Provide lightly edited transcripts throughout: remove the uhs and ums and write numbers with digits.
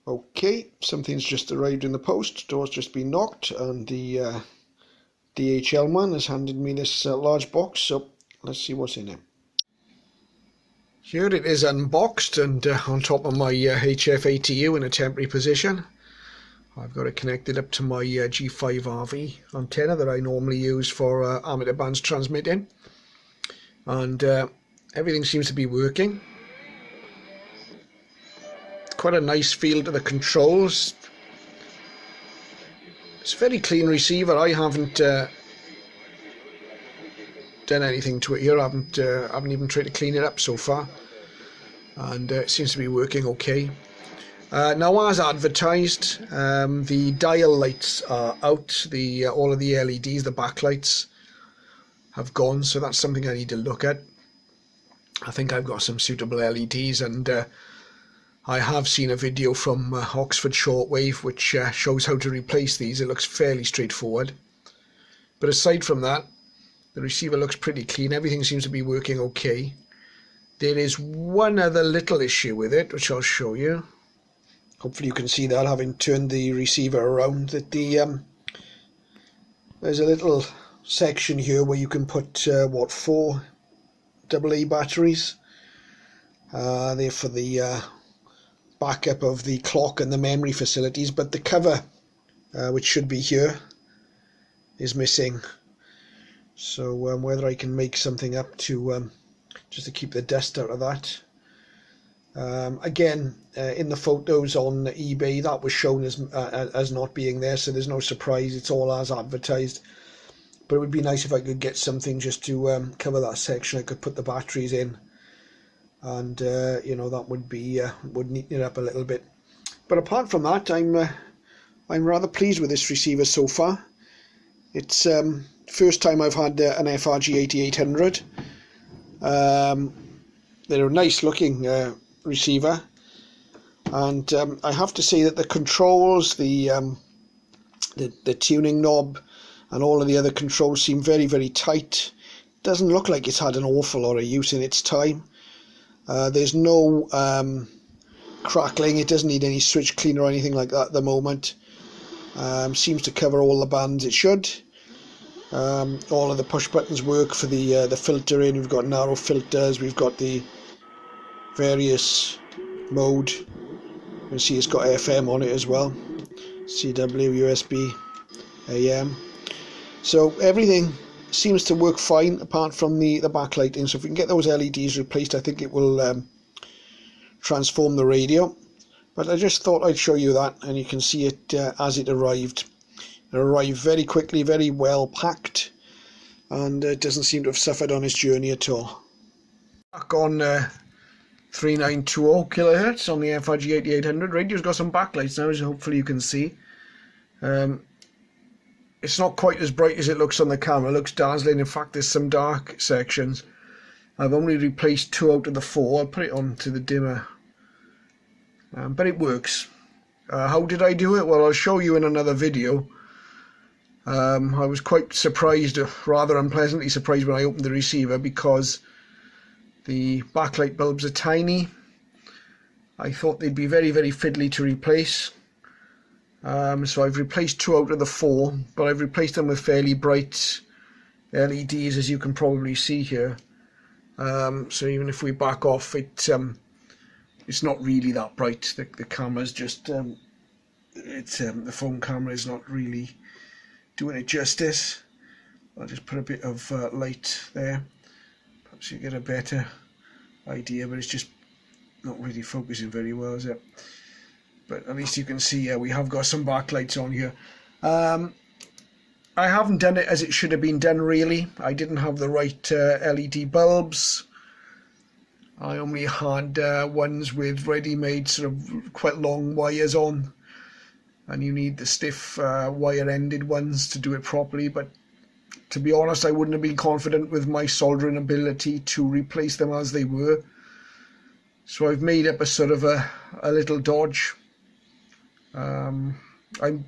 Okay, something's just arrived in the post. Door's just been knocked, and the DHL man has handed me this large box, so let's see what's in it. Here it is unboxed, and on top of my HF ATU in a temporary position. I've got it connected up to my G5RV antenna that I normally use for amateur bands transmitting, and everything seems to be working. Quite a nice feel to the controls. It's a very clean receiver. I haven't done anything to it here. I haven't even tried to clean it up so far, and it seems to be working okay. Now, as advertised, the dial lights are out. All of the LEDs, the backlights, have gone, so that's something I need to look at. I think I've got some suitable LEDs, and I have seen a video from Oxford Shortwave which shows how to replace these. It looks fairly straightforward. But aside from that, the receiver looks pretty clean. Everything seems to be working okay. There is one other little issue with it, which I'll show you. Hopefully you can see that, having turned the receiver around, that there's a little section here where you can put 4 AA batteries. They're for the backup of the clock and the memory facilities, but the cover, which should be here, is missing. So whether I can make something up to just to keep the dust out of that. Again, in the photos on eBay, that was shown as not being there, so there's no surprise. It's all as advertised. But it would be nice if I could get something just to cover that section. I could put the batteries in, and you know, that would be would neaten it up a little bit. But apart from that, I'm rather pleased with this receiver so far. It's first time I've had an FRG 8800. They're a nice looking receiver, and I have to say that the controls, the tuning knob, and all of the other controls seem very, very tight. Doesn't look like it's had an awful lot of use in its time. There's no crackling. It doesn't need any switch cleaner or anything like that at the moment. Seems to cover all the bands it should. All of the push buttons work for the filtering. We've got narrow filters. We've got the various mode. You can see it's got FM on it as well. CW, USB, AM. So everything seems to work fine apart from the backlighting. So if we can get those LEDs replaced, I think it will transform the radio. But I just thought I'd show you that, and you can see it as it arrived. It arrived very quickly, very well packed, and it doesn't seem to have suffered on its journey at all. Back on 3920 kilohertz on the FRG 8800. Radio's got some backlights now, as hopefully you can see. It's not quite as bright as it looks on the camera. It looks dazzling. In fact, there's some dark sections. I've only replaced 2 out of the 4. I'll put it on to the dimmer. But it works. How did I do it? Well, I'll show you in another video. I was quite surprised, rather unpleasantly surprised, when I opened the receiver, because the backlight bulbs are tiny. I thought they'd be very, very fiddly to replace. So I've replaced 2 out of the 4, but I've replaced them with fairly bright LEDs, as you can probably see here. So even if we back off, it's not really that bright. The camera's just the phone camera is not really doing it justice. I'll just put a bit of light there. Perhaps you get a better idea, but it's just not really focusing very well, is it? But at least you can see we have got some backlights on here. I haven't done it as it should have been done, really. I didn't have the right LED bulbs. I only had ones with ready-made sort of quite long wires on, and you need the stiff wire-ended ones to do it properly. But to be honest, I wouldn't have been confident with my soldering ability to replace them as they were. So I've made up a sort of a little dodge. I'm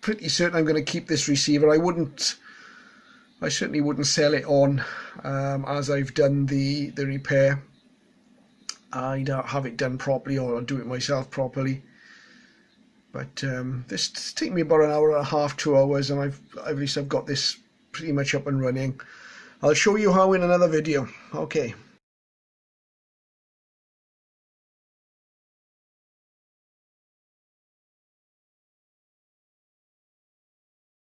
pretty certain I'm going to keep this receiver. I certainly wouldn't sell it on as I've done the repair. I'd have it done properly, or I'll do it myself properly. But this took me about an hour and a half, 2 hours, and at least I've got this pretty much up and running. I'll show you how in another video. Okay.